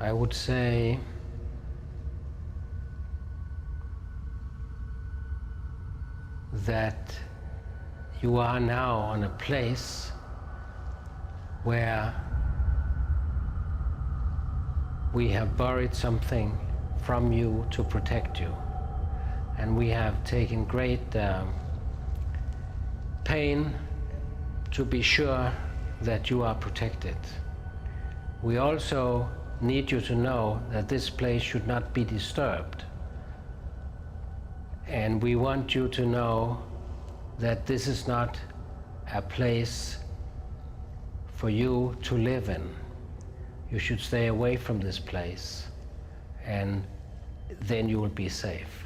I would say that you are now on a place where we have borrowed something from you to protect you. And we have taken great pain to be sure that you are protected. We also need you to know that this place should not be disturbed. And we want you to know that this is not a place for you to live in. You should stay away from this place, and then you will be safe.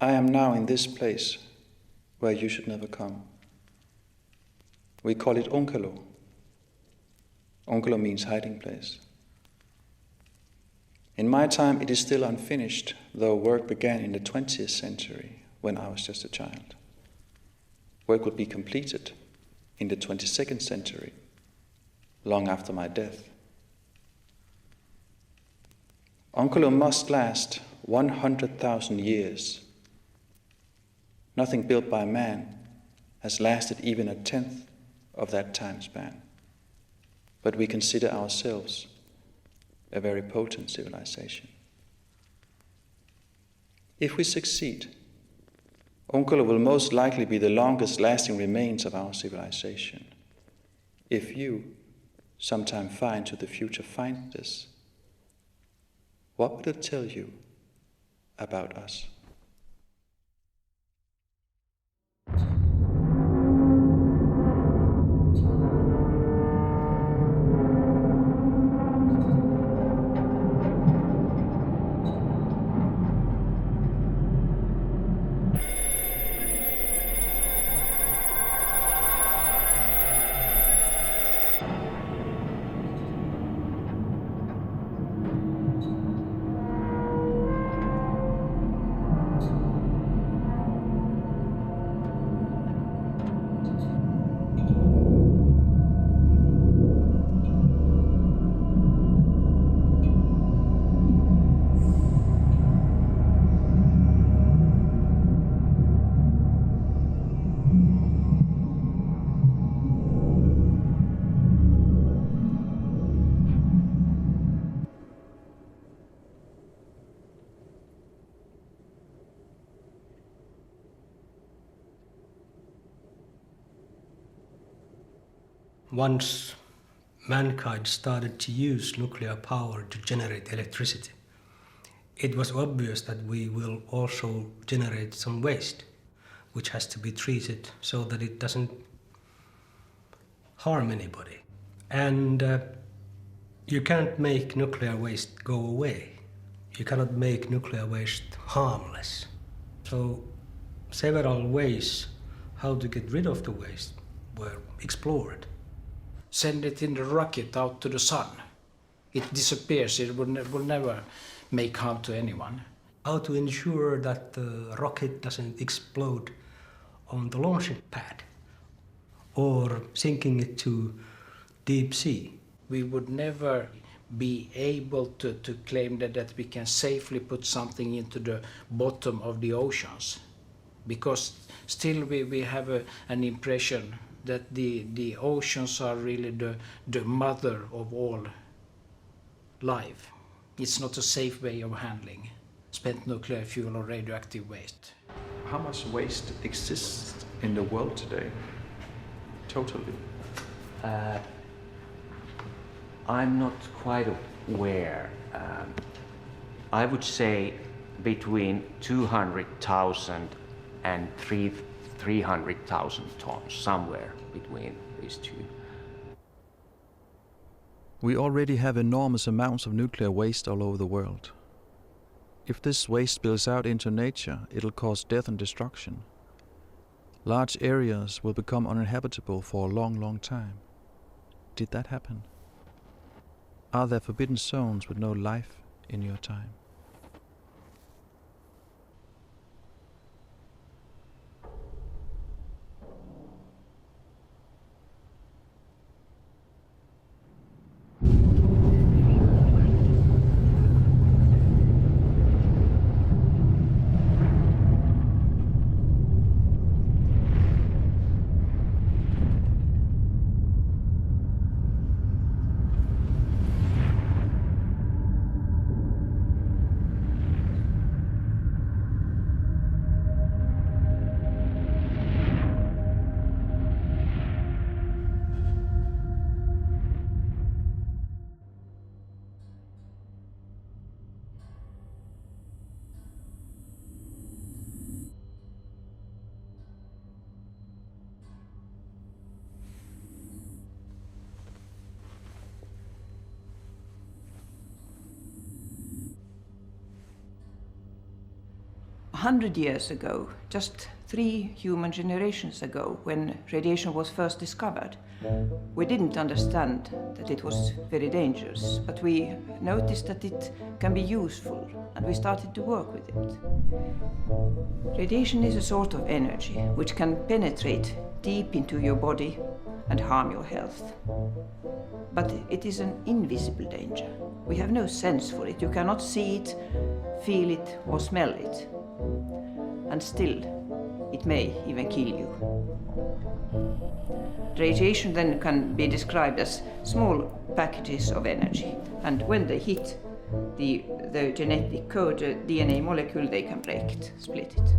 I am now in this place where you should never come. We call it Onkalo. Onkalo means hiding place. In my time it is still unfinished, though work began in the 20th century when I was just a child. Work would be completed in the 22nd century, long after my death. Onkalo must last 100,000 years. Nothing built by man has lasted even a tenth of that time span. But we consider ourselves a very potent civilization. If we succeed, Onkalo will most likely be the longest lasting remains of our civilization. If you, sometime far into the future, find this, what would it tell you about us? Once mankind started to use nuclear power to generate electricity, it was obvious that we will also generate some waste, which has to be treated so that it doesn't harm anybody. And you can't make nuclear waste go away. You cannot make nuclear waste harmless. So several ways how to get rid of the waste were explored. Send it in the rocket out to the sun. It disappears, it will never make harm to anyone. How to ensure that the rocket doesn't explode on the launching pad or sinking it to deep sea. We would never be able to claim that we can safely put something into the bottom of the oceans, because still we have an impression that the oceans are really the mother of all life. It's not a safe way of handling spent nuclear fuel or radioactive waste. How much waste exists in the world today, totally? I'm not quite aware. I would say between 200,000 and 300,000 tons, somewhere between is to you. We already have enormous amounts of nuclear waste all over the world. If this waste spills out into nature, it'll cause death and destruction. Large areas will become uninhabitable for a long, long time. Did that happen? Are there forbidden zones with no life in your time? A 100 years ago, just 3 human generations ago, when radiation was first discovered, we didn't understand that it was very dangerous, but we noticed that it can be useful, and we started to work with it. Radiation is a sort of energy which can penetrate deep into your body and harm your health. But it is an invisible danger. We have no sense for it. You cannot see it, feel it, or smell it. And still, it may even kill you. Radiation then can be described as small packages of energy, and when they hit the genetic code, DNA molecule, they can break it, split it.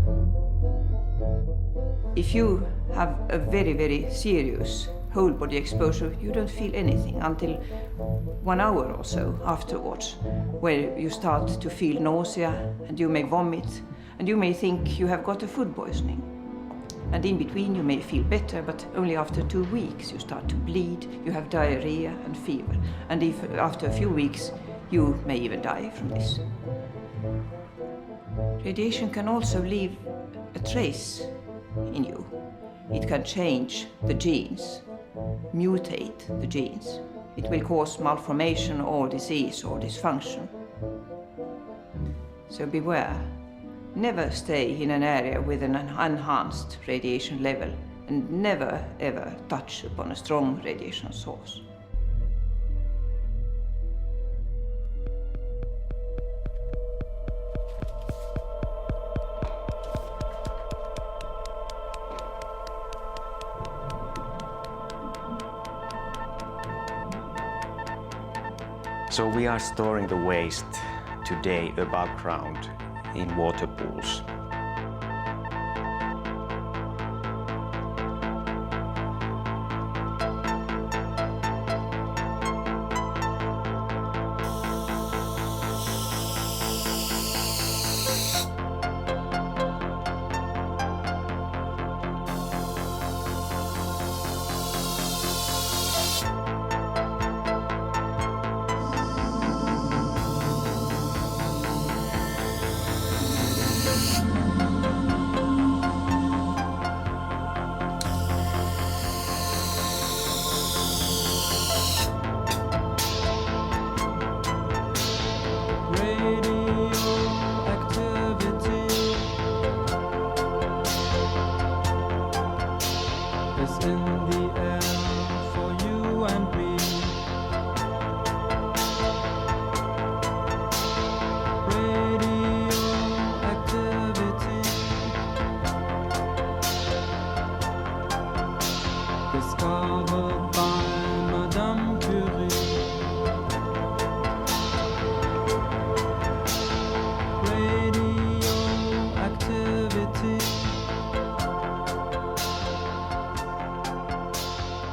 If you have a very, very serious whole body exposure, you don't feel anything until 1 hour or so afterwards, where you start to feel nausea, and you may vomit, and you may think you have got a food poisoning. And in between you may feel better, but only after 2 weeks you start to bleed, you have diarrhea and fever. And if after a few weeks you may even die from this. Radiation can also leave a trace in you. It can change the genes, mutate the genes. It will cause malformation or disease or dysfunction. So beware. Never stay in an area with an enhanced radiation level, and never ever touch upon a strong radiation source. So we are storing the waste today above ground in water pools.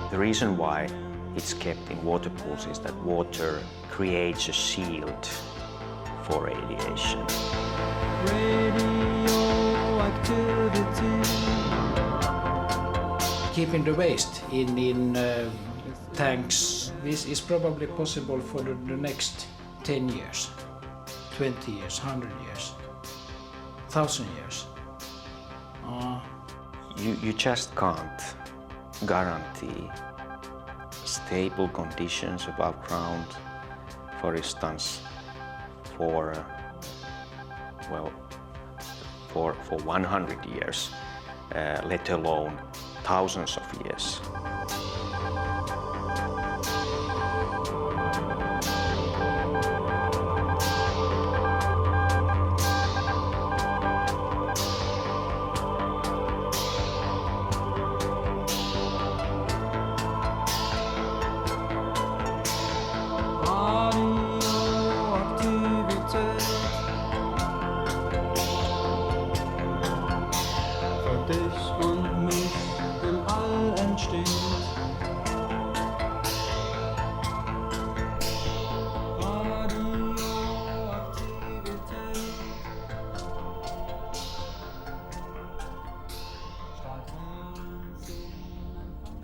The reason why it's kept in water pools is that water creates a shield for radiation. keeping the waste in tanks. This is probably possible for the next 10 years, 20 years, 100 years, 1,000 years. You just can't guarantee stable conditions above ground, for instance, for 100 years, let alone thousands of years.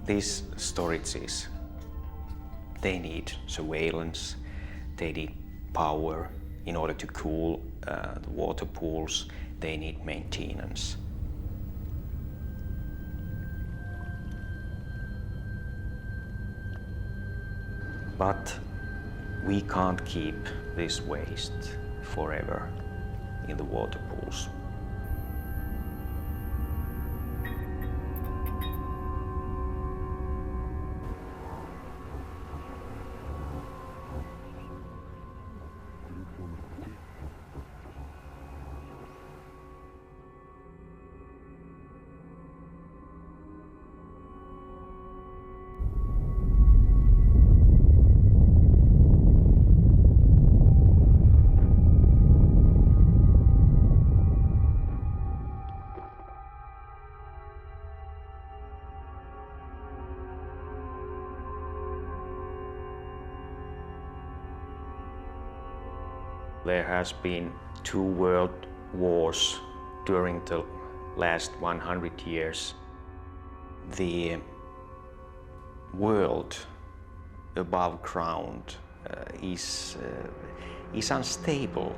These storages, they need surveillance, they need power in order to cool the water pools, they need maintenance. But we can't keep this waste forever in the water pools. There has been 2 world wars during the last 100 years. The world above ground is unstable.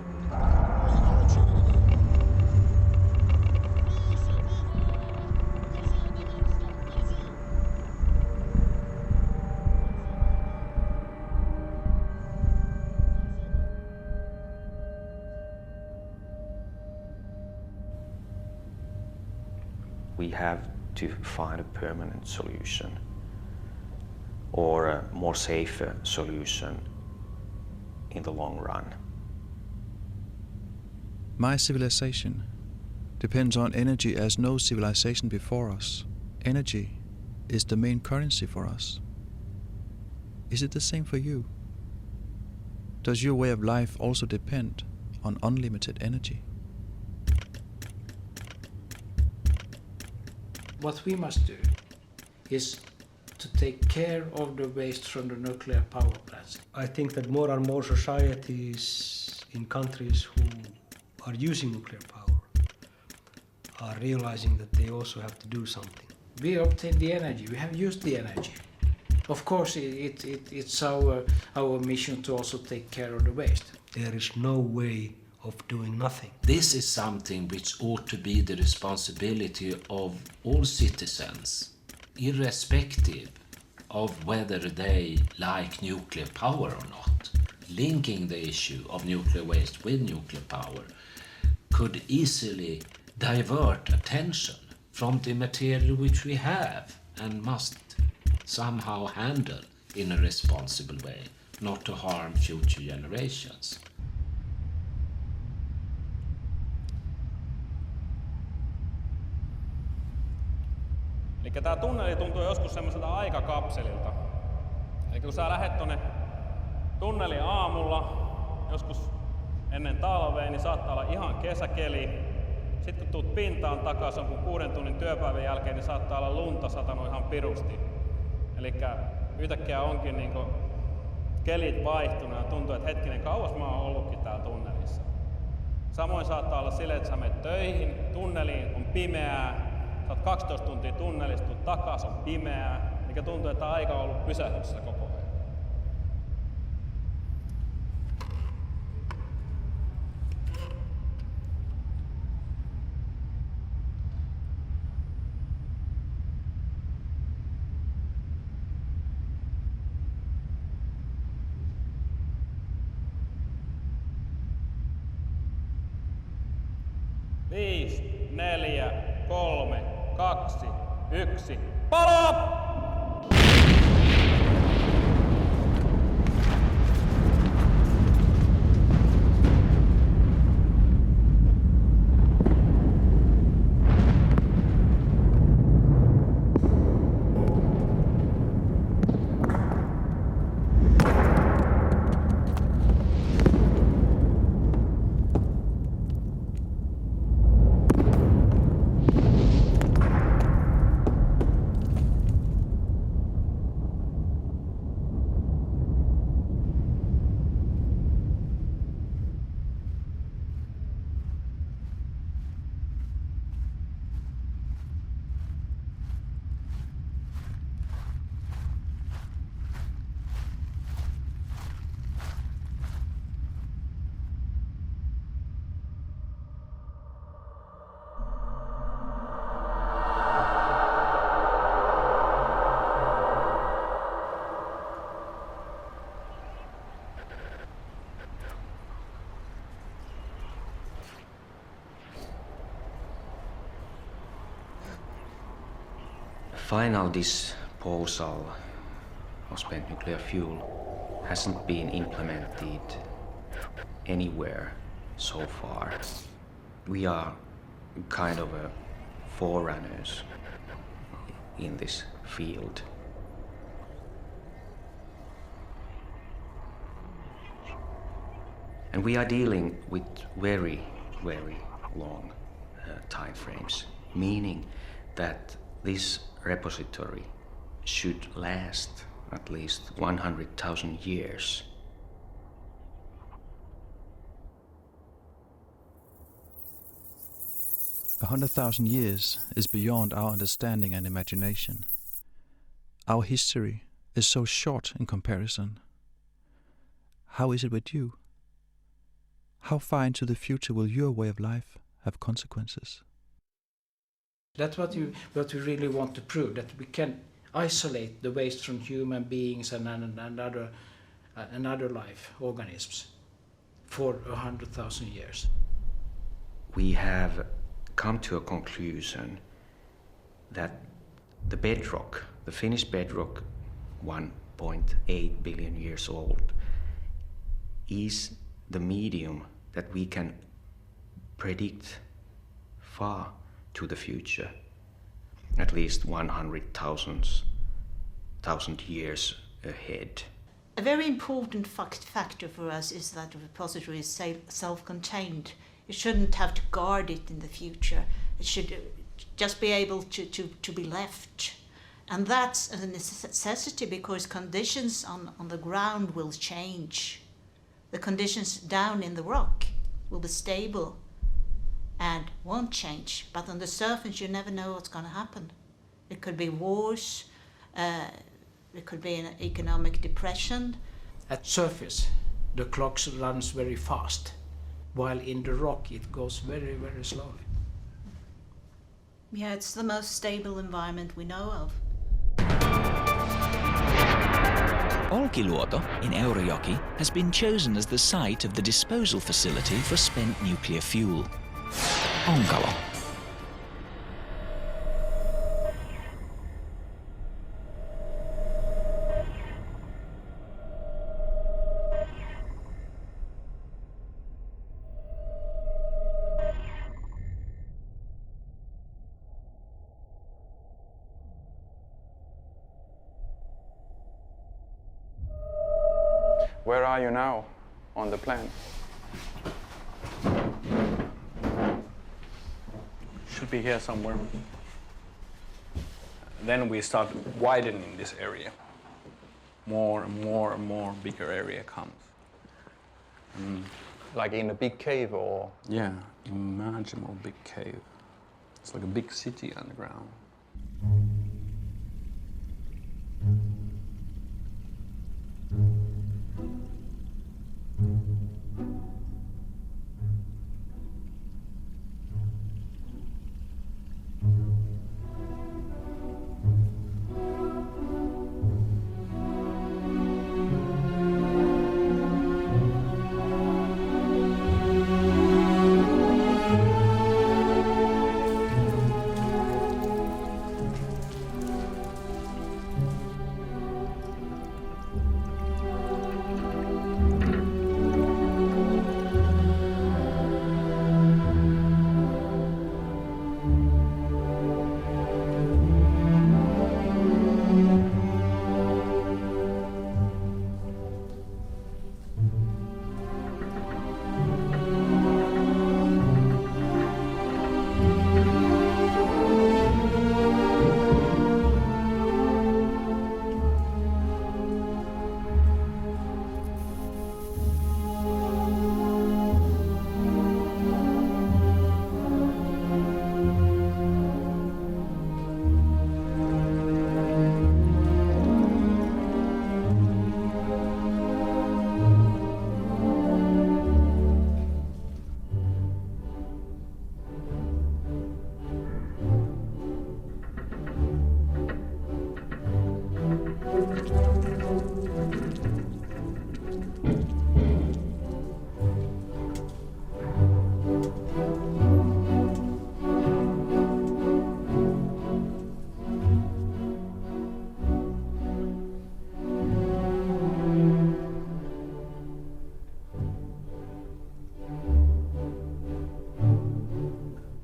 We have to find a permanent solution or a more safer solution in the long run. My civilization depends on energy as no civilization before us. Energy is the main currency for us. Is it the same for you? Does your way of life also depend on unlimited energy? What we must do is to take care of the waste from the nuclear power plants. I think that more and more societies in countries who are using nuclear power are realizing that they also have to do something. We obtain the energy, we have used the energy. Of course, it's our mission to also take care of the waste. There is no way of doing nothing. This is something which ought to be the responsibility of all citizens, irrespective of whether they like nuclear power or not. Linking the issue of nuclear waste with nuclear power could easily divert attention from the material which we have and must somehow handle in a responsible way, not to harm future generations. Eli tää tunneli tuntuu joskus semmoiselta aikakapselilta. Eli kun sä lähet tonne tunneliin aamulla, joskus ennen talvea, niin saattaa olla ihan kesäkeli. Sitten kun tuut pintaan takaisin, kun 6 tunnin työpäivän jälkeen, niin saattaa olla lunta satanut ihan pirusti. Eli yhtäkkiä onkin niinku kelit vaihtunut ja tuntuu, että hetkinen, kauas mä oon ollutkin täällä tunnelissa. Samoin saattaa olla silleen, että sä menet töihin, tunneliin on pimeää, Sä oot 12 tuntia tunnelista, tuut takas, on pimeää, mikä tuntuu, että aika on ollut pysähdyksessä koko ajan. Viisi, 4, 3, 2, 1, palo! Final disposal of spent nuclear fuel hasn't been implemented anywhere so far. We are kind of a forerunners in this field. And we are dealing with very, very long time frames, meaning that this repository should last at least 100,000 years. A 100,000 years is beyond our understanding and imagination. Our history is so short in comparison. How is it with you? How far into the future will your way of life have consequences? That's what we really want to prove, that we can isolate the waste from human beings and other life organisms for 100,000 years. We have come to a conclusion that the bedrock, the Finnish bedrock, 1.8 billion years old, is the medium that we can predict far to the future, at least 100,000 years ahead. A very important factor for us is that the repository is self-contained. You shouldn't have to guard it in the future. It should just be able to be left. And that's a necessity because conditions on the ground will change. The conditions down in the rock will be stable and won't change. But on the surface, you never know what's going to happen. It could be wars, it could be an economic depression. At surface, the clock runs very fast, while in the rock it goes very, very slowly. Yeah, it's the most stable environment we know of. Olkiluoto in Eurajoki has been chosen as the site of the disposal facility for spent nuclear fuel. Onkalo. Where are you now on the plan? Should be here somewhere. Then we start widening this area. More and more and more bigger area comes. Like in a big cave or? Yeah, imaginable big cave. It's like a big city underground.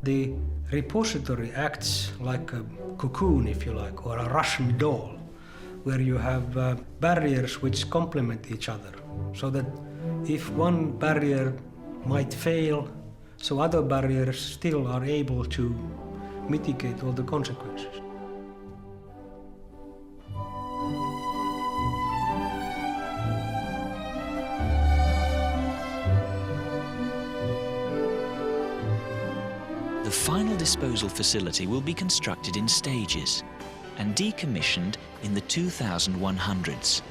The repository acts like a cocoon, if you like, or a Russian doll, where you have barriers which complement each other, so that if one barrier might fail, so other barriers still are able to mitigate all the consequences. The final disposal facility will be constructed in stages and decommissioned in the 2100s.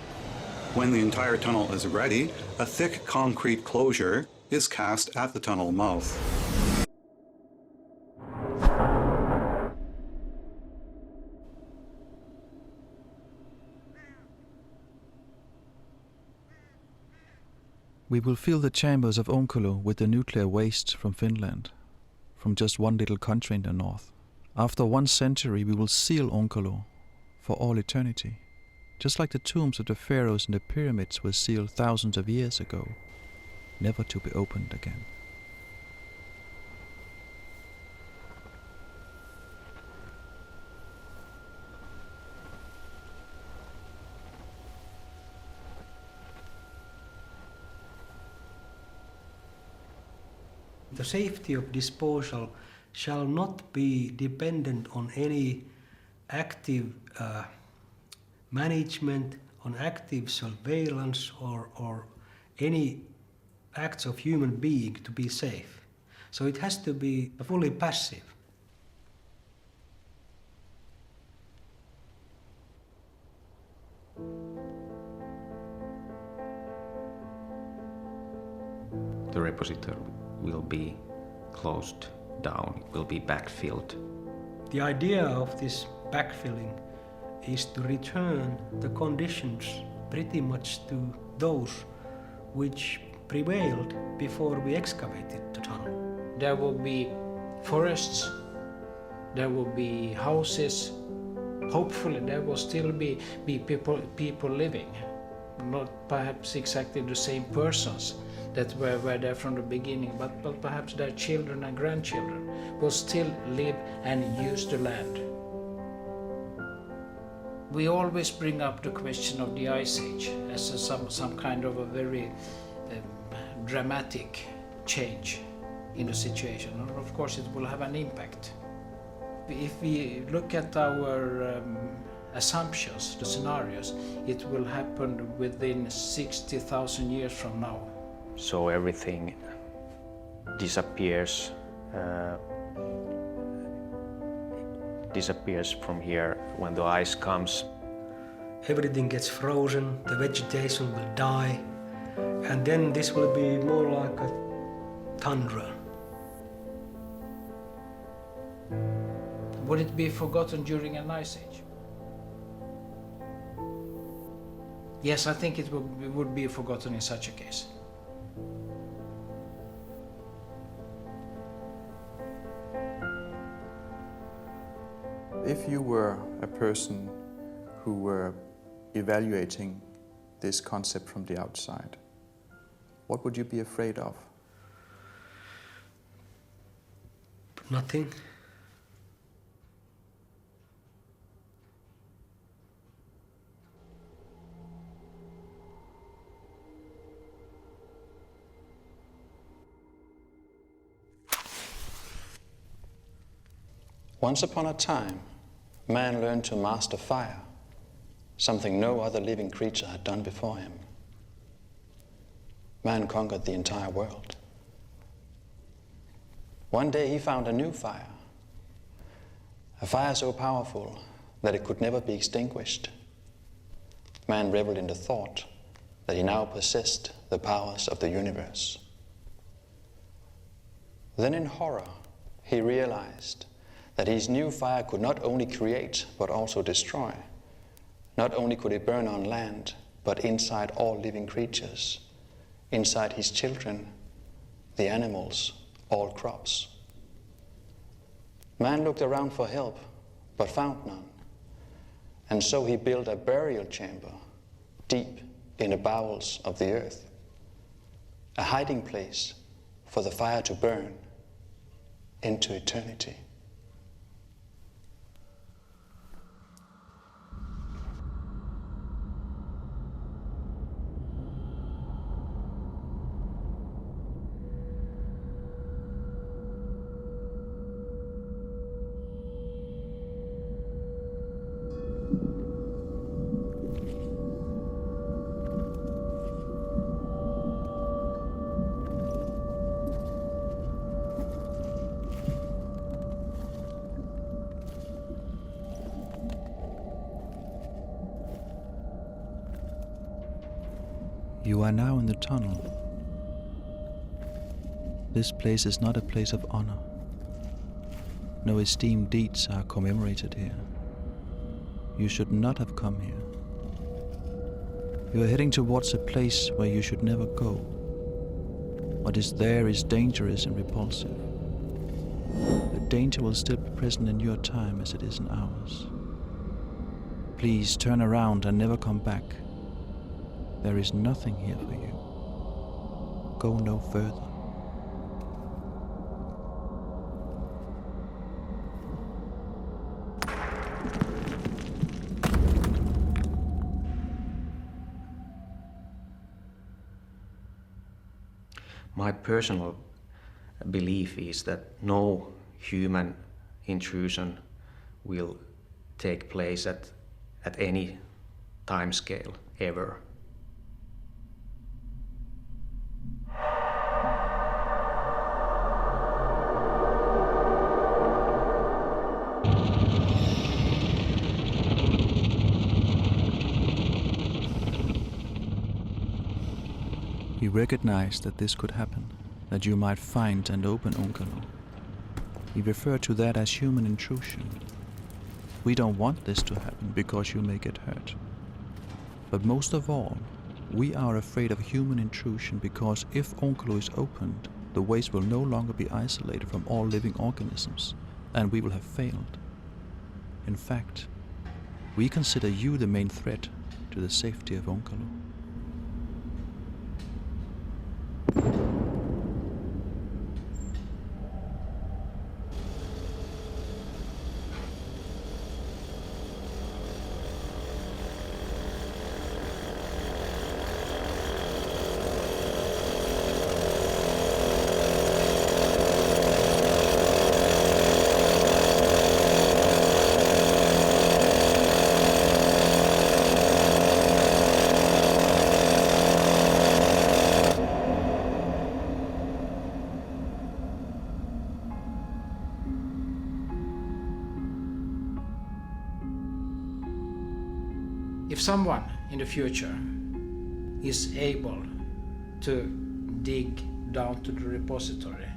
When the entire tunnel is ready, a thick concrete closure is cast at the tunnel mouth. We will fill the chambers of Onkalo with the nuclear waste from Finland, from just one little country in the north. After 1 century, we will seal Onkalo for all eternity, just like the tombs of the pharaohs and the pyramids were sealed thousands of years ago, never to be opened again. The safety of disposal shall not be dependent on any active management, on active surveillance, or any acts of human being to be safe. So it has to be fully passive. The repository will be closed down, it will be backfilled. The idea of this backfilling is to return the conditions pretty much to those which prevailed before we excavated the tunnel. There will be forests, there will be houses, hopefully there will still be people living, not perhaps exactly the same persons that were there from the beginning, but perhaps their children and grandchildren will still live and use the land. We always bring up the question of the Ice Age as some kind of a very dramatic change in the situation, and of course it will have an impact. If we look at our assumptions, the scenarios, it will happen within 60,000 years from now. So everything disappears disappears from here when the ice comes. Everything gets frozen, the vegetation will die, and then this will be more like a tundra. Would it be forgotten during an ice age? Yes, I think it would be forgotten in such a case. If you were a person who were evaluating this concept from the outside, what would you be afraid of? Nothing. Once upon a time, man learned to master fire, something no other living creature had done before him. Man conquered the entire world. One day he found a new fire, a fire so powerful that it could never be extinguished. Man reveled in the thought that he now possessed the powers of the universe. Then in horror, he realized that his new fire could not only create but also destroy. Not only could it burn on land, but inside all living creatures, inside his children, the animals, all crops. Man looked around for help, but found none. And so he built a burial chamber deep in the bowels of the earth, a hiding place for the fire to burn into eternity. You are now in the tunnel. This place is not a place of honor. No esteemed deeds are commemorated here. You should not have come here. You are heading towards a place where you should never go. What is there is dangerous and repulsive. The danger will still be present in your time as it is in ours. Please turn around and never come back. There is nothing here for you. Go no further. My personal belief is that no human intrusion will take place at any time scale ever. We recognize that this could happen, that you might find and open Onkalo. We refer to that as human intrusion. We don't want this to happen because you may get hurt. But most of all, we are afraid of human intrusion because if Onkalo is opened, the waste will no longer be isolated from all living organisms, and we will have failed. In fact, we consider you the main threat to the safety of Onkalo. If someone in the future is able to dig down to the repository,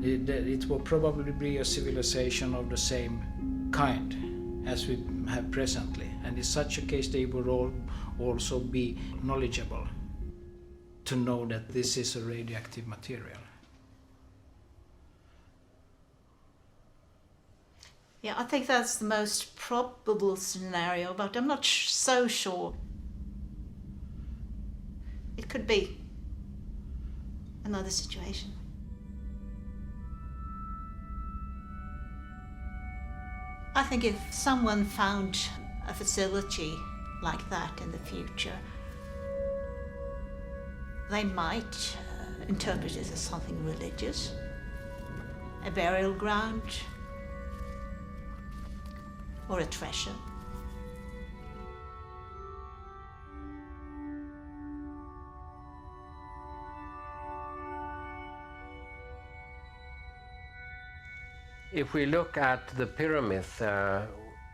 it will probably be a civilization of the same kind as we have presently. And in such a case, they will all also be knowledgeable to know that this is a radioactive material. Yeah, I think that's the most probable scenario, but I'm not so sure. It could be another situation. I think if someone found a facility like that in the future, they might interpret it as something religious, a burial ground, or a treasure. If we look at the pyramids,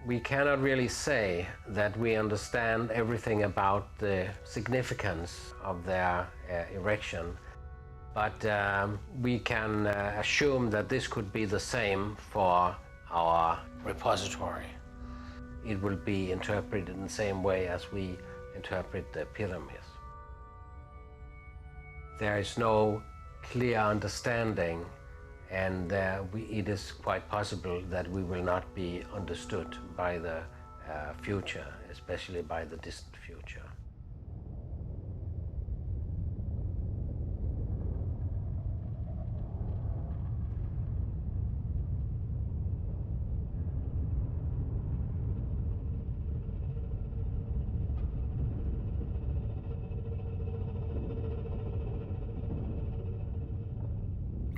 we cannot really say that we understand everything about the significance of their erection, but we can assume that this could be the same for our repository. It will be interpreted in the same way as we interpret the pyramids. There is no clear understanding, and it is quite possible that we will not be understood by the future, especially by the distant future.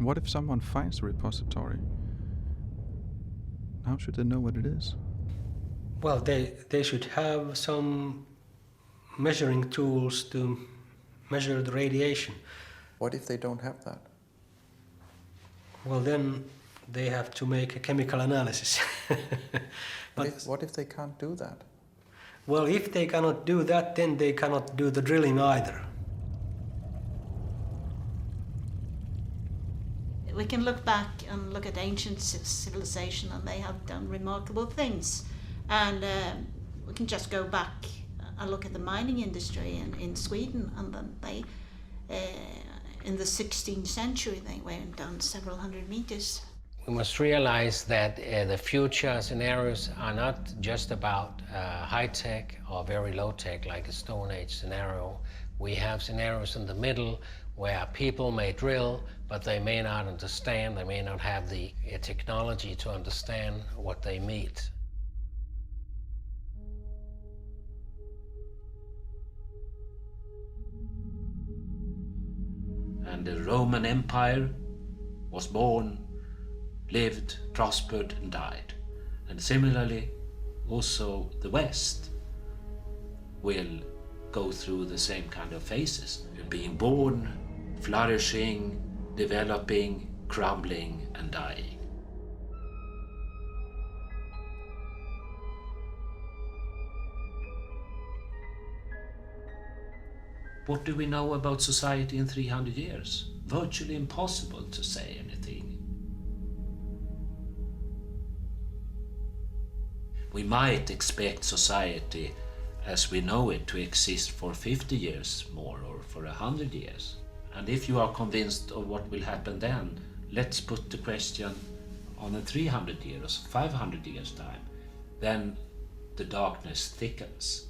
What if someone finds the repository? How should they know what it is? Well, they should have some measuring tools to measure the radiation. What if they don't have that? Well, then they have to make a chemical analysis. What if they can't do that? Well, if they cannot do that, then they cannot do the drilling either. We can look back and look at ancient civilization, and they have done remarkable things. And we can just go back and look at the mining industry in Sweden, and then they, in the 16th century, they went down several hundred meters. We must realize that the future scenarios are not just about high-tech or very low-tech, like a Stone Age scenario. We have scenarios in the middle where people may drill, but they may not understand, they may not have the technology to understand what they meet. And the Roman Empire was born, lived, prospered, and died. And similarly, also the West will go through the same kind of phases. Being born, flourishing, developing, crumbling, and dying. What do we know about society in 300 years? Virtually impossible to say anything. We might expect society as we know it to exist for 50 years more, or for 100 years. And if you are convinced of what will happen then, let's put the question on a 300 years, 500 years time. Then the darkness thickens.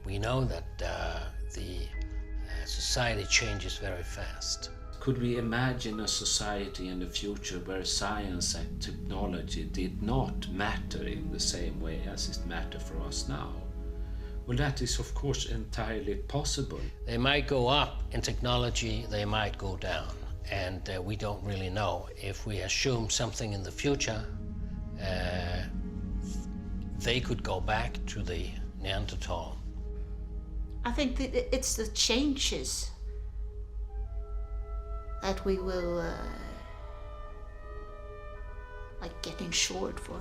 We know that the society changes very fast. Could we imagine a society in the future where science and technology did not matter in the same way as it matters for us now? Well, that is of course entirely possible. They might go up in technology, they might go down, and we don't really know. If we assume something in the future, they could go back to the Neanderthal. I think that it's the changes that we will like get insured for.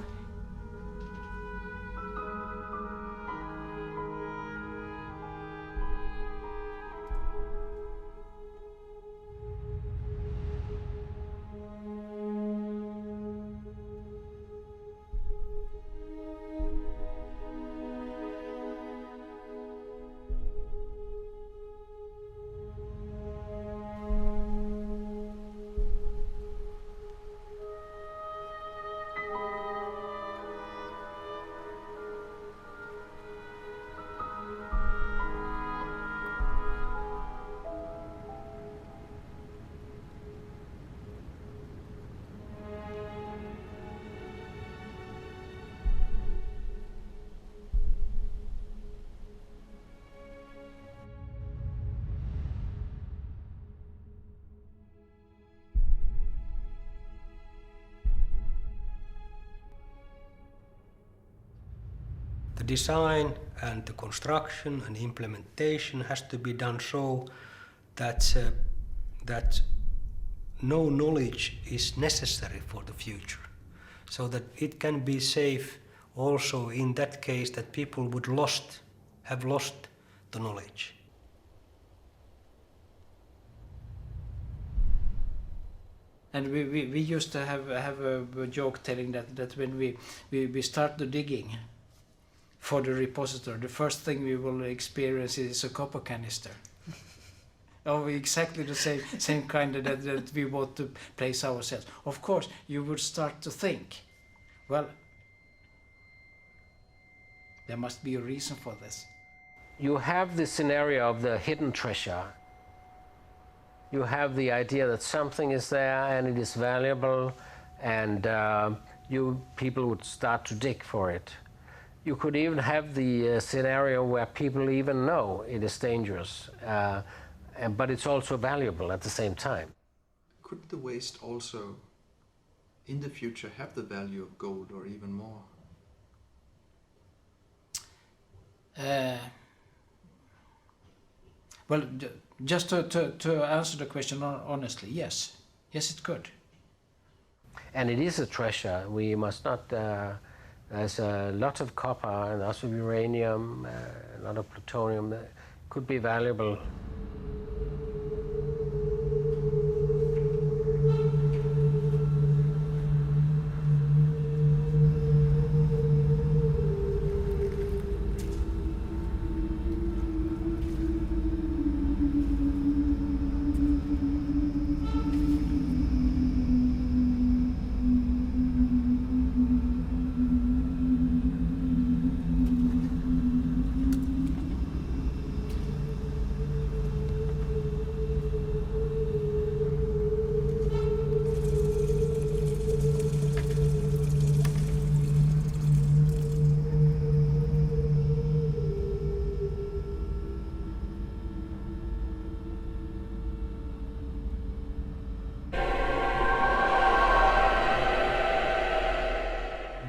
The design and the construction and implementation has to be done so that no knowledge is necessary for the future, so that it can be safe also in that case that people would have lost the knowledge. And we used to have a joke telling that when we start the digging for the repository, the first thing we will experience is a copper canister. Oh, exactly the same kind that we want to place ourselves. Of course, you would start to think, well, there must be a reason for this. You have the scenario of the hidden treasure. You have the idea that something is there and it is valuable, and you people would start to dig for it. You could even have the scenario where people even know it is dangerous, but it's also valuable at the same time. Could the waste also, in the future, have the value of gold or even more? Well, just to answer the question honestly, yes. Yes, it could. And it is a treasure. We must not... there's a lot of copper and also uranium, a lot of plutonium that could be valuable.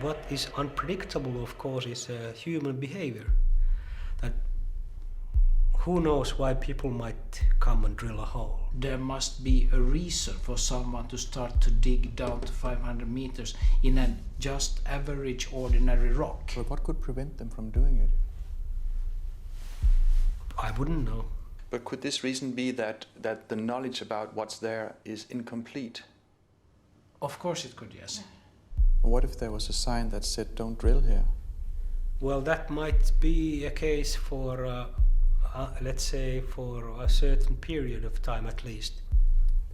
What is unpredictable, of course, is human behavior. That who knows why people might come and drill a hole. There must be a reason for someone to start to dig down to 500 meters in a just average ordinary rock. But what could prevent them from doing it? I wouldn't know. But could this reason be that the knowledge about what's there is incomplete? Of course it could, yes. What if there was a sign that said, don't drill here? Well, that might be a case for, let's say, for a certain period of time at least.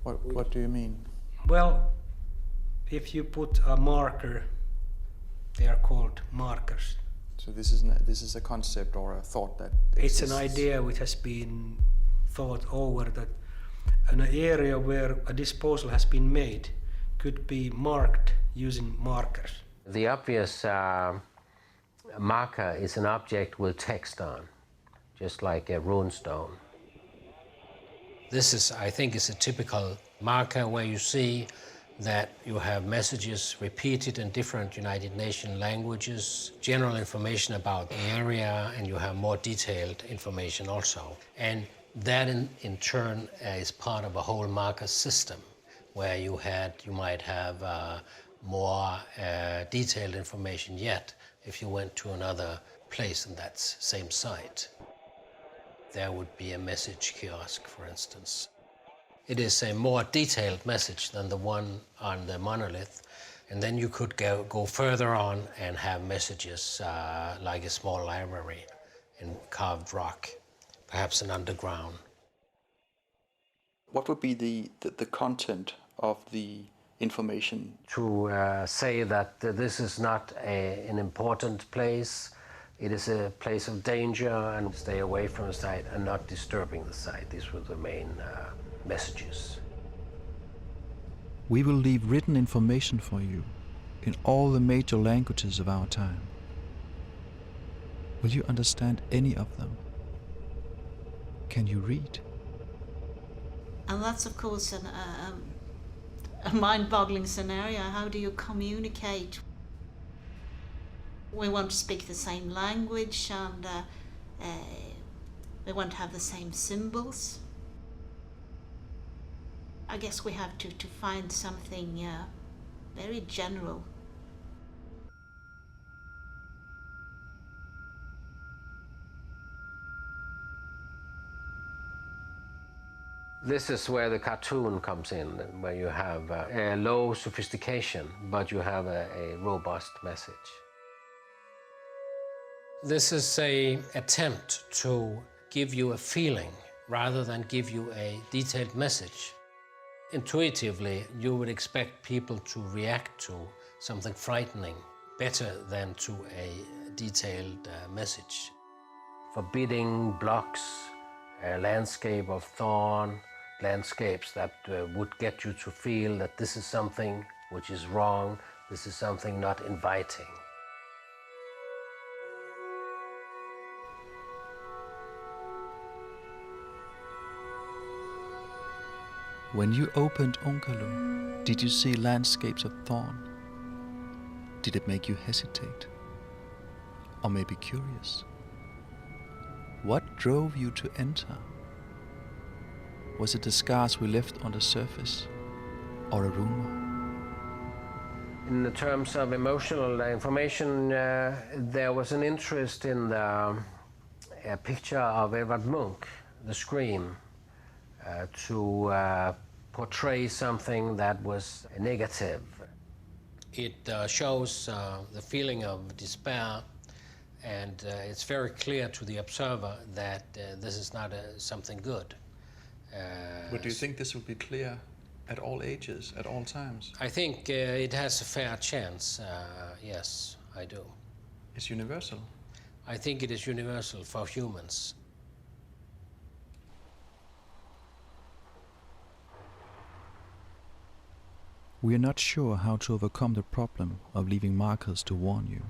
What do you mean? Well, if you put a marker, they are called markers. So this is a concept or a thought that exists. It's an idea which has been thought over, that an area where a disposal has been made could be marked using markers. The obvious marker is an object with text on, just like a rune stone. This is, I think, is a typical marker where you see that you have messages repeated in different United Nations languages, general information about the area, and you have more detailed information also. And that in turn is part of a whole marker system where you might have more detailed information yet if you went to another place in that same site. There would be a message kiosk, for instance. It is a more detailed message than the one on the monolith, and then you could go further on and have messages like a small library in carved rock, perhaps an underground. What would be the content of the information? To say that this is not an important place, it is a place of danger, and stay away from the site and not disturbing the site. These were the main messages. We will leave written information for you in all the major languages of our time. Will you understand any of them? Can you read? And that's, of course, a mind-boggling scenario. How do you communicate? We want to speak the same language, and we want to have the same symbols. I guess we have to find something very general. This is where the cartoon comes in, where you have a low sophistication, but you have a robust message. This is an attempt to give you a feeling rather than give you a detailed message. Intuitively, you would expect people to react to something frightening better than to a detailed message. Forbidding blocks, a landscape of thorn, landscapes that would get you to feel that this is something which is wrong, this is something not inviting. When you opened Onkalo, did you see landscapes of thorn? Did it make you hesitate? Or maybe curious? What drove you to enter? Was it the scars we left on the surface, or a rumor? In the terms of emotional information, there was an interest in the picture of Edvard Munch, The Scream, to portray something that was negative. It shows the feeling of despair, and it's very clear to the observer that this is not something good. But do you think this will be clear at all ages, at all times? I think it has a fair chance, yes, I do. It's universal? I think it is universal for humans. We are not sure how to overcome the problem of leaving markers to warn you.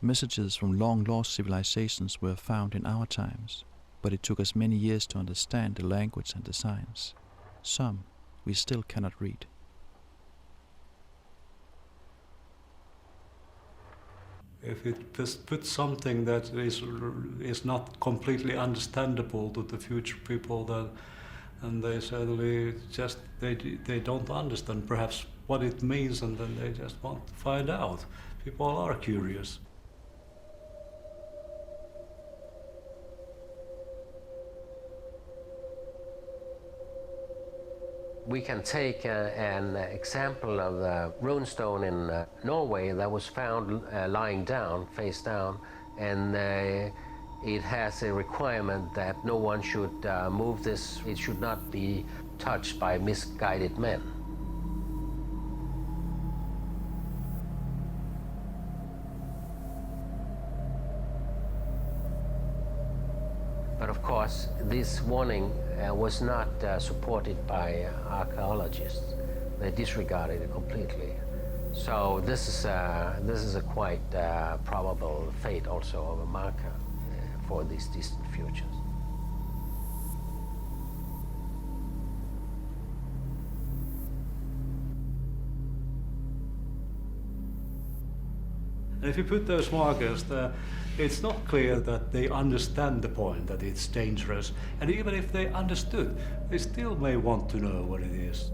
Messages from long-lost civilizations were found in our times, but it took us many years to understand the language and the signs. Some we still cannot read. If it puts something that is not completely understandable to the future people, and they suddenly just they don't understand perhaps what it means, and then they just want to find out. People are curious. We can take an example of the runestone in Norway that was found lying down, face down, and it has a requirement that no one should move this. It should not be touched by misguided men. But of course, this warning was not supported by archaeologists. They disregarded it completely. So this is a quite probable fate also of a marker for these distant futures. And if you put those markers there, it's not clear that they understand the point, that it's dangerous. And even if they understood, they still may want to know what it is.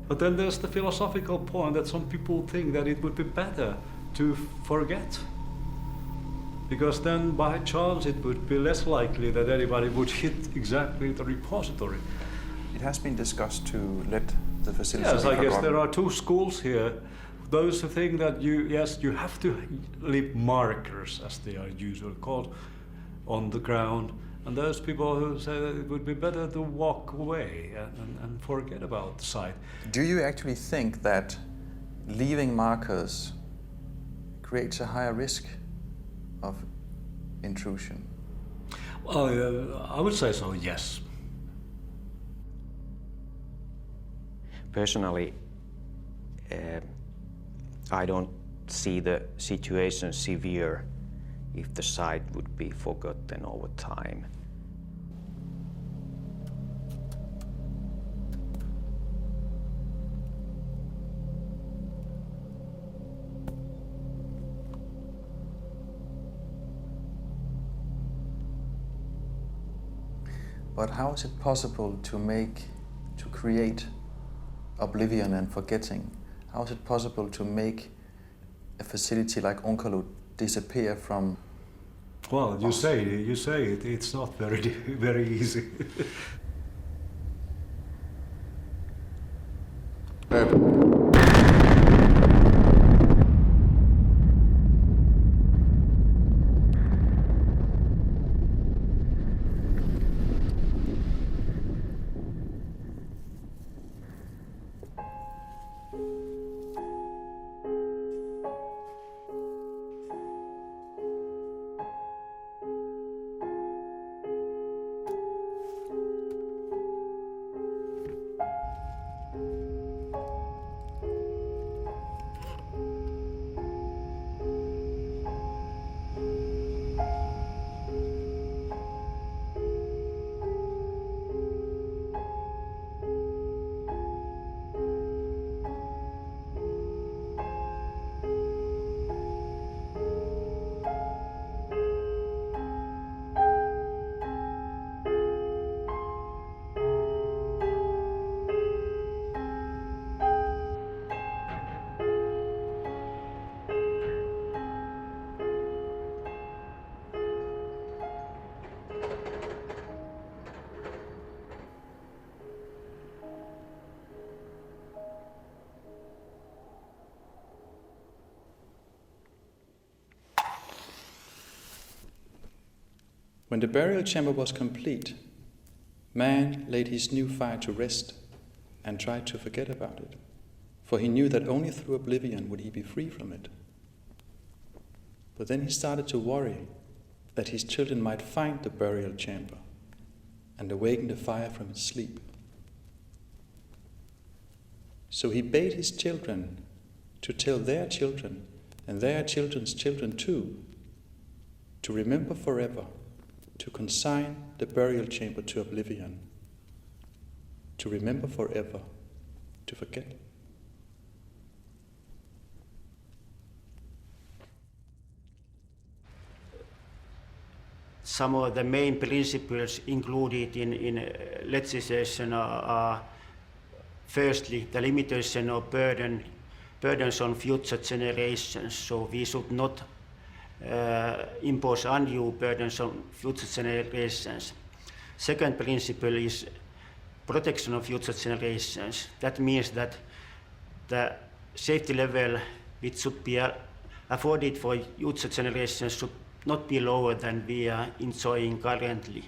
But then there's the philosophical point that some people think that it would be better to forget. Because then by chance it would be less likely that anybody would hit exactly the repository. It has been discussed to let the facility Yes, be I guess forgotten. there are two schools here. Those who think that you have to leave markers, as they are usually called, on the ground. And those people who say that it would be better to walk away and forget about the site. Do you actually think that leaving markers creates a higher risk of intrusion? Well, I would say so, yes. Personally, I don't see the situation severe if the site would be forgotten over time. But how is it possible to create oblivion and forgetting? How is it possible to make a facility like Onkalo disappear from? Well, you say it. It's not very easy. When the burial chamber was complete, man laid his new fire to rest and tried to forget about it, for he knew that only through oblivion would he be free from it. But then he started to worry that his children might find the burial chamber and awaken the fire from its sleep. So he bade his children to tell their children and their children's children too, to remember forever, to consign the burial chamber to oblivion, to remember forever, to forget. Some of the main principles included in legislation are firstly the limitation of burdens on future generations, so we should not impose undue burdens on future generations. Second principle is protection of future generations. That means that the safety level which should be afforded for future generations should not be lower than we are enjoying currently.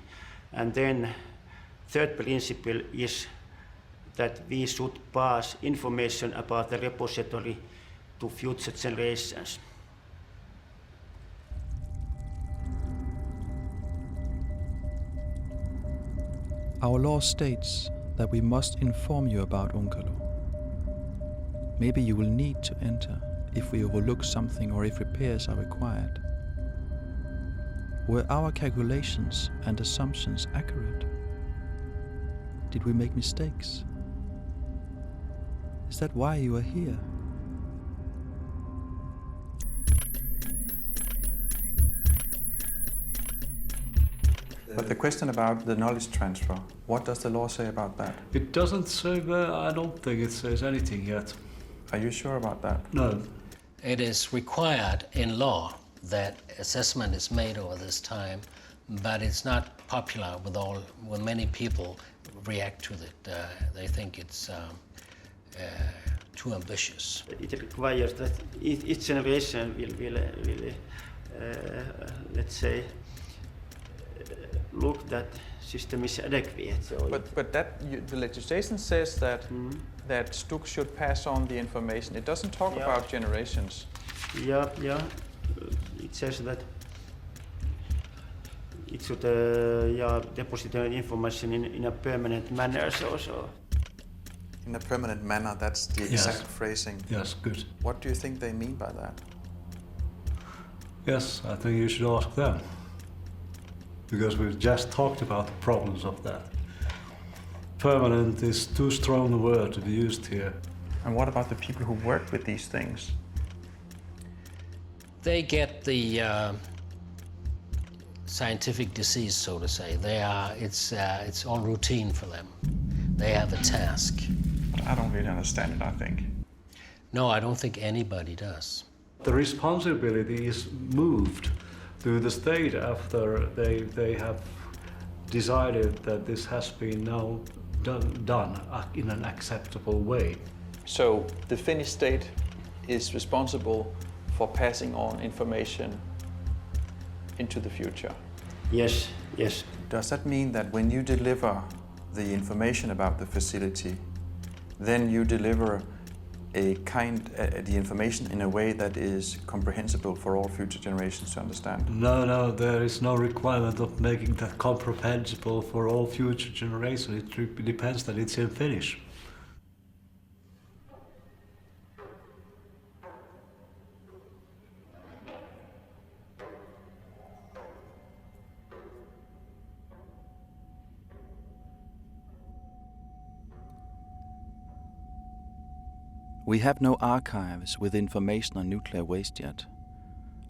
And then third principle is that we should pass information about the repository to future generations. Our law states that we must inform you about Onkalo. Maybe you will need to enter if we overlook something or if repairs are required. Were our calculations and assumptions accurate? Did we make mistakes? Is that why you are here? But the question about the knowledge transfer, what does the law say about that? It doesn't say, well, I don't think it says anything yet. Are you sure about that? No. It is required in law that assessment is made over this time, but it's not popular when many people react to it. They think it's too ambitious. It requires that each generation will let's say, look that system is adequate. So but the legislation says that that Stuk should pass on the information. It doesn't talk about generations. Yeah. It says that it should deposit the information in a permanent manner. So. In a permanent manner, that's the exact phrasing. Yes, good. What do you think they mean by that? Yes, I think you should ask them. Because we've just talked about the problems of that. Permanent is too strong a word to be used here. And what about the people who work with these things? They get the scientific disease, so to say. It's all routine for them. They have a task. I don't really understand it, I think. No, I don't think anybody does. The responsibility is moved to the state after they have decided that this has been now done in an acceptable way. So the Finnish state is responsible for passing on information into the future? Yes. Does that mean that when you deliver the information about the facility, then you deliver the information in a way that is comprehensible for all future generations to understand? No, there is no requirement of making that comprehensible for all future generations. It depends that it's in Finnish. We have no archives with information on nuclear waste yet.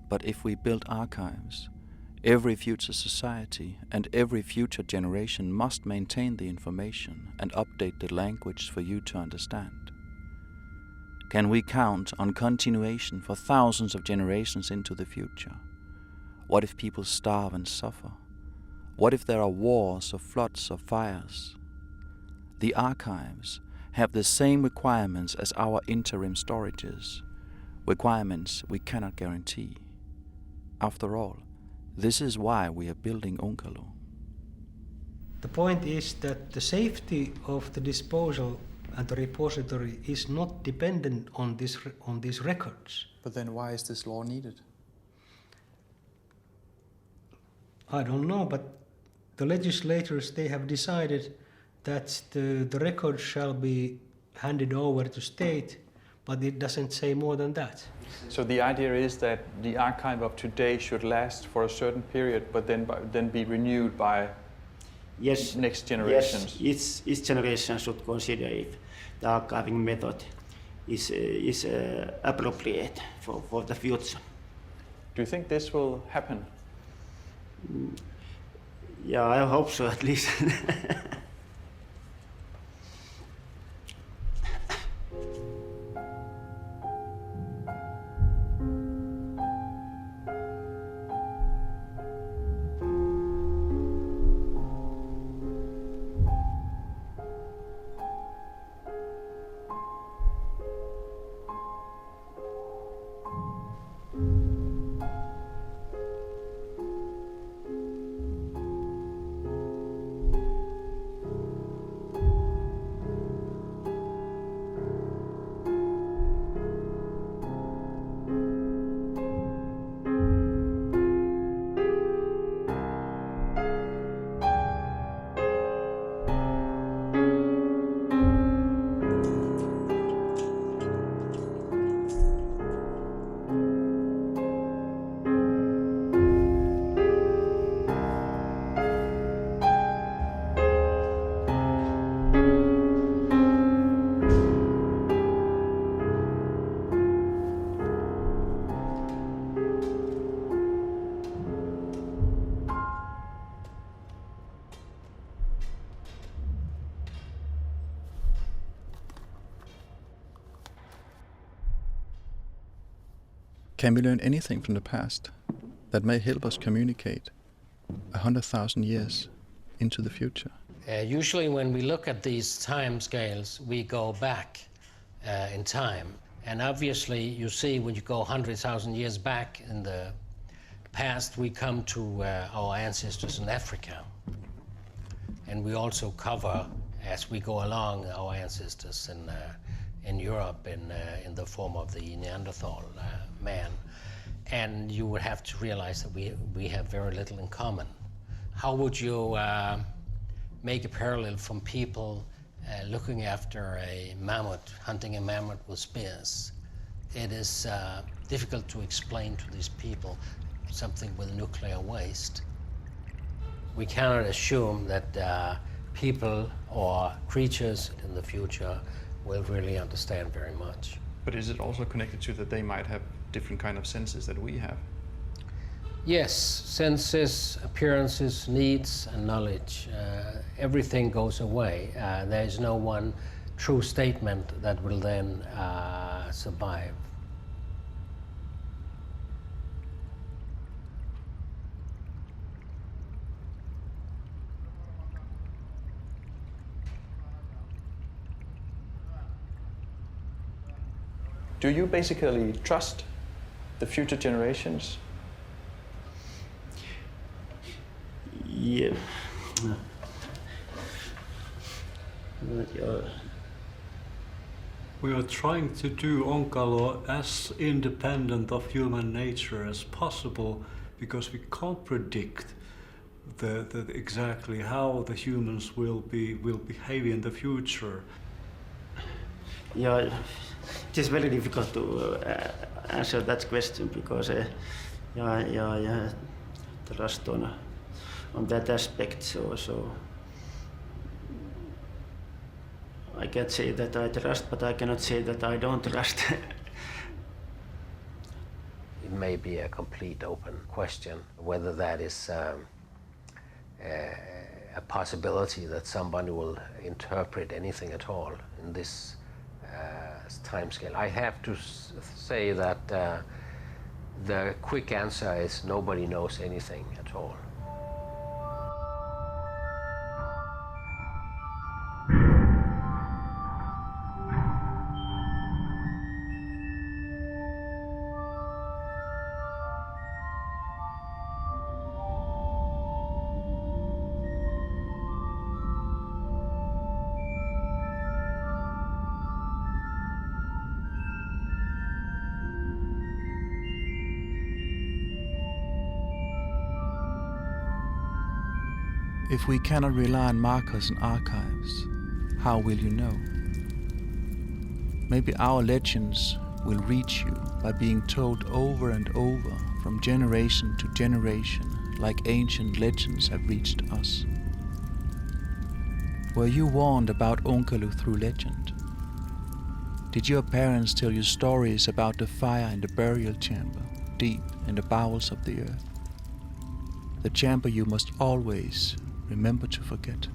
But if we build archives, every future society and every future generation must maintain the information and update the language for you to understand. Can we count on continuation for thousands of generations into the future? What if people starve and suffer? What if there are wars or floods or fires? The archives have the same requirements as our interim storages, requirements we cannot guarantee. After all, this is why we are building Onkalo. The point is that the safety of the disposal and the repository is not dependent on these records. But then why is this law needed? I don't know, but the legislators, they have decided that the records shall be handed over to state, but it doesn't say more than that. So the idea is that the archive of today should last for a certain period, but then be renewed by next generations? Yes, each generation should consider if the archiving method is appropriate for the future. Do you think this will happen? Yeah, I hope so at least. Can we learn anything from the past that may help us communicate 100,000 years into the future? Usually when we look at these time scales, we go back in time. And obviously, you see, when you go 100,000 years back in the past, we come to our ancestors in Africa. And we also cover, as we go along, our ancestors in Europe in the form of the Neanderthal man. And you would have to realize that we have very little in common. How would you make a parallel from people looking after a mammoth, hunting a mammoth with spears? It is difficult to explain to these people something with nuclear waste. We cannot assume that people or creatures in the future will really understand very much. But is it also connected to that they might have different kind of senses that we have? Yes, senses, appearances, needs, and knowledge. Everything goes away. There is no one true statement that will then survive. Do you basically trust the future generations? Yeah. We are trying to do Onkalo as independent of human nature as possible, because we can't predict the exactly how the humans will behave in the future. Yeah, it is very difficult to answer that question, because trust on that aspect. So I can't say that I trust, but I cannot say that I don't trust. It may be a complete open question whether that is a possibility that somebody will interpret anything at all in this time scale. I have to say that the quick answer is nobody knows anything at all. If we cannot rely on markers and archives, how will you know? Maybe our legends will reach you by being told over and over from generation to generation, like ancient legends have reached us. Were you warned about Onkalo through legend? Did your parents tell you stories about the fire in the burial chamber, deep in the bowels of the earth? The chamber you must always remember to forget.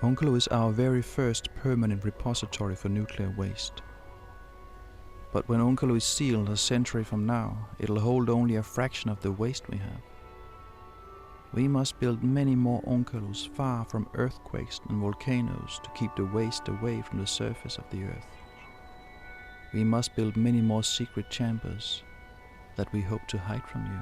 Onkalo is our very first permanent repository for nuclear waste. But when Onkalo is sealed a century from now, it'll hold only a fraction of the waste we have. We must build many more Onkalos far from earthquakes and volcanoes to keep the waste away from the surface of the earth. We must build many more secret chambers that we hope to hide from you.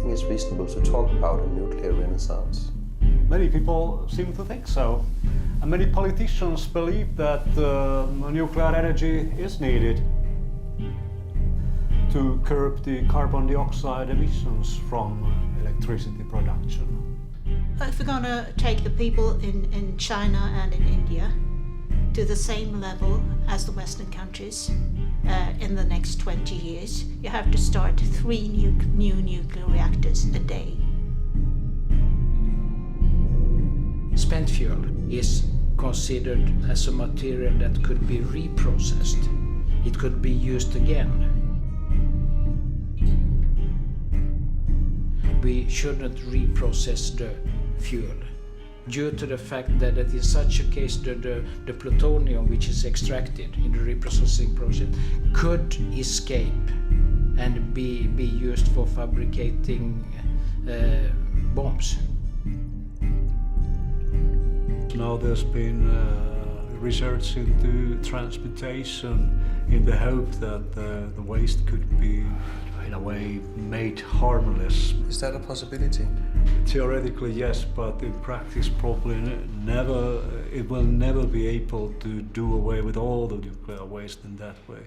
think it's reasonable to talk about a nuclear renaissance? Many people seem to think so. And many politicians believe that nuclear energy is needed to curb the carbon dioxide emissions from electricity production. If we're going to take the people in China and in India to the same level as the Western countries in the next 20 years, you have to start 3 new nuclear reactors a day. Spent fuel is considered as a material that could be reprocessed. It could be used again. We shouldn't reprocess the fuel due to the fact that in such a case the plutonium which is extracted in the reprocessing process could escape and be used for fabricating bombs. Now there's been research into transportation in the hope that the waste could be, in a way, made harmless. Is that a possibility? Theoretically, yes, but in practice, probably never. It will never be able to do away with all the nuclear waste in that way.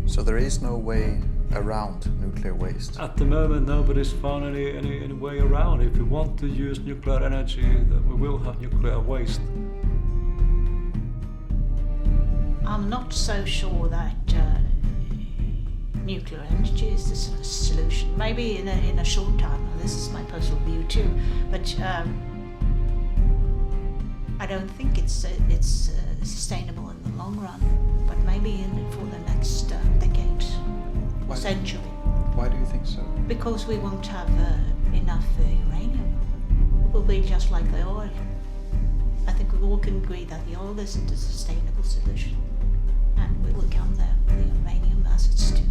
So there is no way around nuclear waste? At the moment, nobody's found any way around. If we want to use nuclear energy, then we will have nuclear waste. I'm not so sure that nuclear energy is the solution. Maybe in a short time, and this is my personal view too, but I don't think it's sustainable in the long run, but maybe for the next decade, century. Why do you think so? Because we won't have enough uranium. It will be just like the oil. I think we all can agree that the oil isn't a sustainable solution, and we will come there with the uranium assets too.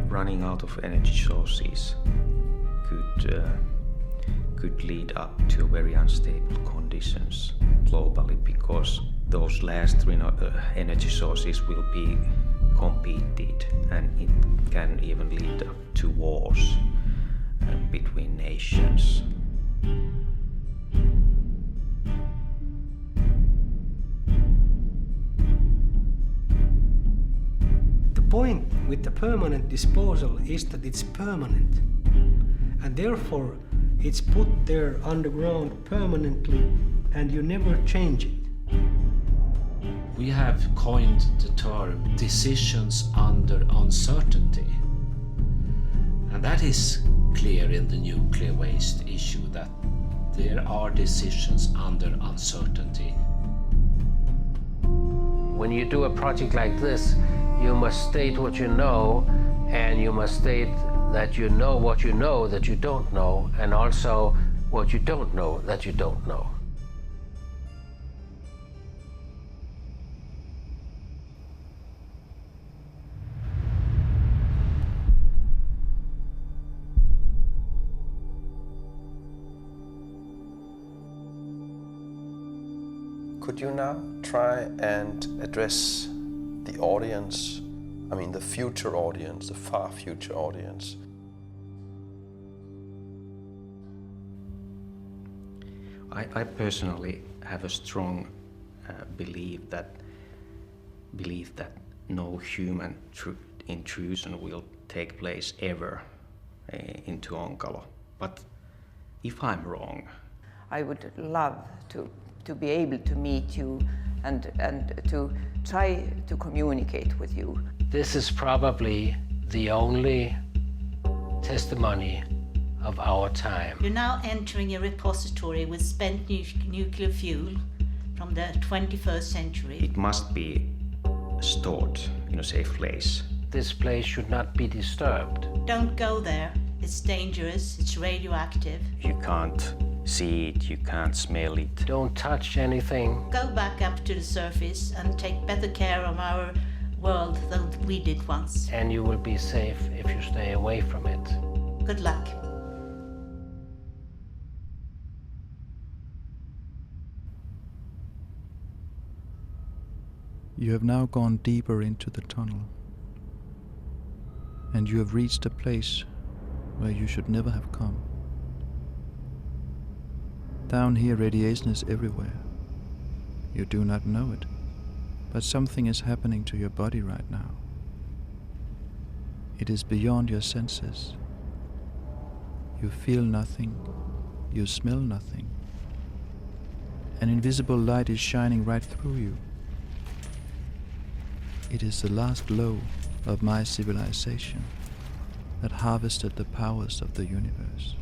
Running out of energy sources could lead up to very unstable conditions globally, because those last energy sources will be competed, and it can even lead up to wars between nations. The point with the permanent disposal is that it's permanent, and therefore it's put there underground permanently and you never change it. We have coined the term decisions under uncertainty. And that is clear in the nuclear waste issue, that there are decisions under uncertainty. When you do a project like this, you must state what you know, and you must state that you know what you know that you don't know, and also what you don't know that you don't know. Could you now try and address the audience, I mean the future audience, the far future audience? I personally have a strong belief that no human intrusion will take place ever into Onkalo. But if I'm wrong, I would love to be able to meet you and to try to communicate with you. This is probably the only testimony of our time. You're now entering a repository with spent nuclear fuel from the 21st century. it must be stored in a safe place. This place should not be disturbed. Don't go there. It's dangerous, it's radioactive. You can't see it, you can't smell it. Don't touch anything. Go back up to the surface and take better care of our world than we did once. And you will be safe if you stay away from it. Good luck. You have now gone deeper into the tunnel, and you have reached a place where you should never have come. Down here radiation is everywhere. You do not know it, but something is happening to your body right now. It is beyond your senses. You feel nothing, you smell nothing. An invisible light is shining right through you. It is the last glow of my civilization that harvested the powers of the universe.